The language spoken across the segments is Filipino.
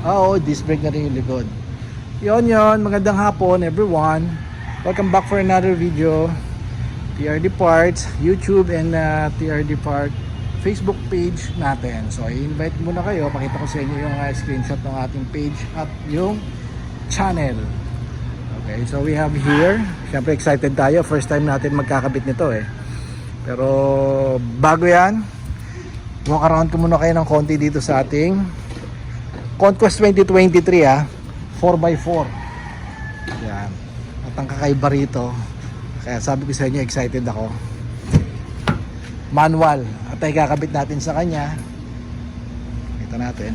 Oo, disc brake na rin yung likod. Yon, magandang hapon everyone. Welcome back for another video. TRD Parts, YouTube and TRD Part Facebook page natin. So i-invite muna kayo, pakita ko sa inyo yung screenshot ng ating page at yung channel. Okay, so we have here, syempre excited tayo, first time natin magkakabit nito eh. Pero bago yan, walk around ko muna kayo ng konti dito sa ating Conquest 2023 4x4. Yan, at ang kakaiba rito, kaya sabi ko sa inyo excited ako. Manual at ay kakabit natin sa kanya. Kita natin,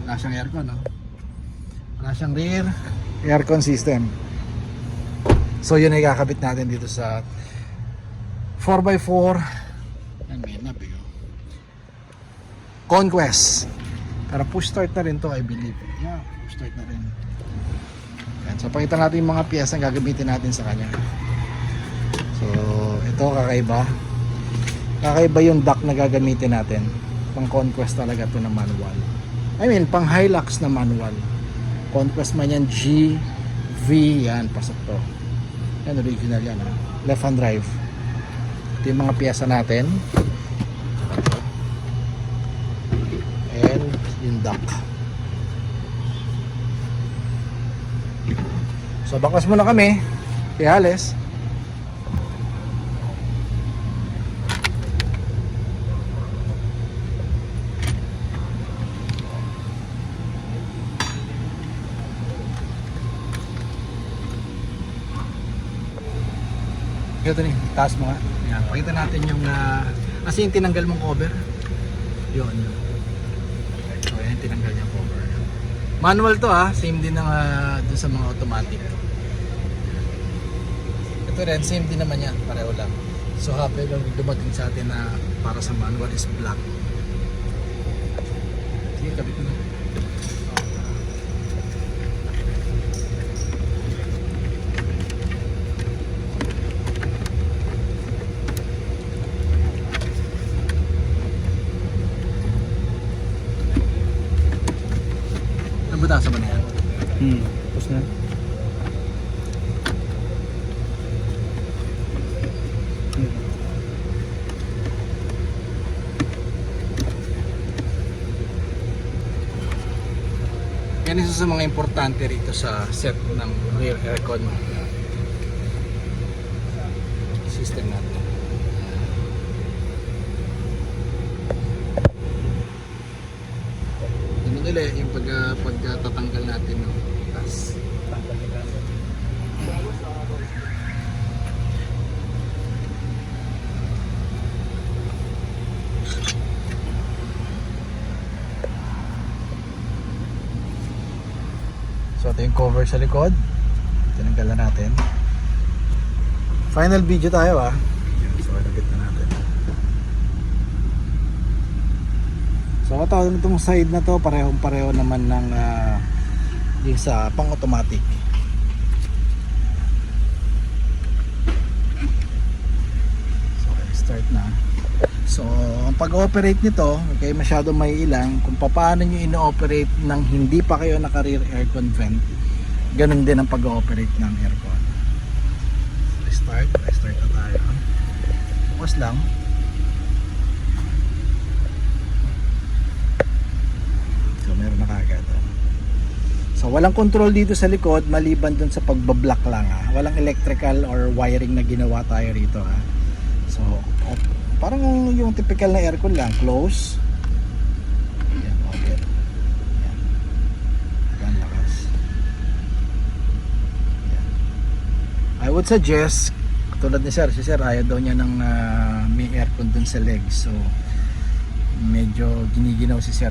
wala siyang aircon, no? Wala siyang rear aircon system. So yun ay kakabit natin dito sa 4x4 and may nabigo Conquest. Para push start na rin to, I believe. Yeah, push start na rin. Yan. So pakita natin yung mga piyesa na gagamitin natin sa kanya. So ito kakaiba. Kakaiba yung dock na gagamitin natin. Pang Conquest talaga to na manual. I mean pang Hilux na manual. Conquest man yan, G, V, yan, pasok to. Yan, original yan, ha? Left hand drive. Ito yung mga piyesa natin. And yung dock. So bakas muna kami kay Ales. Ito rin, taas mo nga. Yan, pakita natin yung kasi yung tinanggal mong cover. Yun. So yan, tinanggal yung cover. Manual to same din ng dun sa mga automatic. Ito rin, same din naman yan, pareho lang. So happy lang dumating sa atin na para sa manual is black. Sige, kabit mo na. Butasan ba na yan? Tapos na. Yan isa sa mga importante rito sa set ng rear aircon system natin. Yun nila yung pagtatanggal natin ng tas. So ito yung cover sa likod. Tinanggal na natin. Final video tayo So nabit na natin. So itong side na to parehong-pareho naman ng yung sa pang-automatic. So start na. So ang pag-operate nito, okay, masyado may ilang kung paano nyo ino-operate nang hindi pa kayo naka-rear aircon vent. Ganun din ang pag-ooperate ng aircon. Restart na tayo. Bukas lang. So meron na kagad. So walang control dito sa likod maliban dun sa pagbablock lang Walang electrical or wiring na ginawa tayo rito So parang yung typical na aircon lang, close. Yan, open. Yan. Yan, lakas. Yan. I would suggest, tulad ni Sir, si Sir ayaw daw niya ng may aircon dun sa legs. So medyo giniginaw si Sir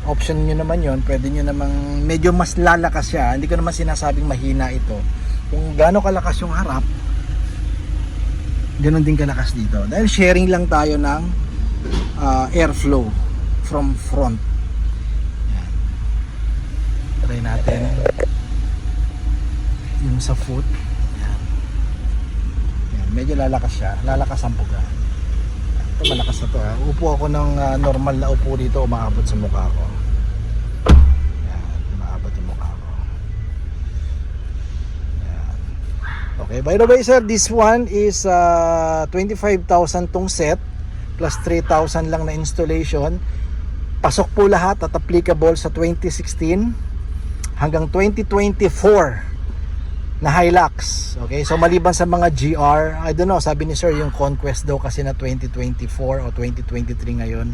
Option nyo naman yon, pwede nyo namang medyo mas lalakas siya. Hindi ko naman sinasabing mahina ito. Kung gaano kalakas yung harap, ganoon din kalakas dito. Dahil sharing lang tayo ng airflow from front. Yan. Try natin yung sa foot. Yan. Yan. Medyo lalakas siya. Lalakas ang buga. Ito malakas na to Upo ako ng normal na upo dito, umaabot sa mukha ko. Okay, by the way sir, this one is 25,000 tong set plus 3,000 lang na installation. Pasok po lahat at applicable sa 2016 hanggang 2024 na Hilux. Okay, so maliban sa mga GR, I don't know, sabi ni sir yung Conquest daw kasi na 2024 o 2023 ngayon.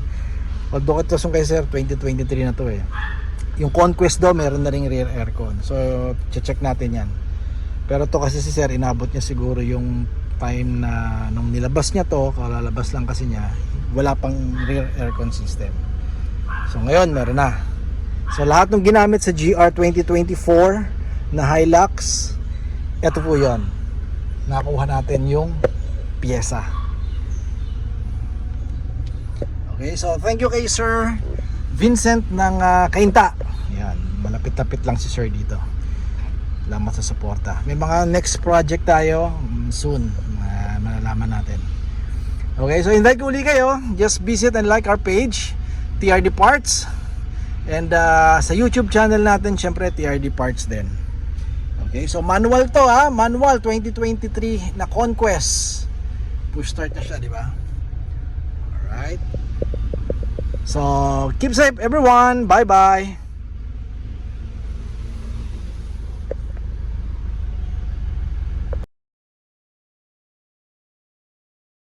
Although ito kay sir 2023 na to eh. Yung Conquest daw meron na ring rear aircon. So check natin yan. Pero to kasi si sir, inabot niya siguro yung time na nung nilabas niya to, kalalabas lang kasi niya, wala pang rear aircon system. So ngayon meron na. So lahat ng ginamit sa GR 2024 na Hilux, ito po yon. Nakuha natin yung pyesa. Okay, so thank you kay Sir Vincent ng Cainta. Yan, malapit-lapit lang si Sir dito. Salamat sa suporta. May mga next project tayo soon, malalaman natin. Okay, so invite ko uli kayo. Just visit and like our page, TRD Parts. And sa YouTube channel natin, syempre TRD Parts din. Okay, so manual to manual 2023 na Conquest. Push start na siya, di ba? Alright. So keep safe everyone. Bye bye.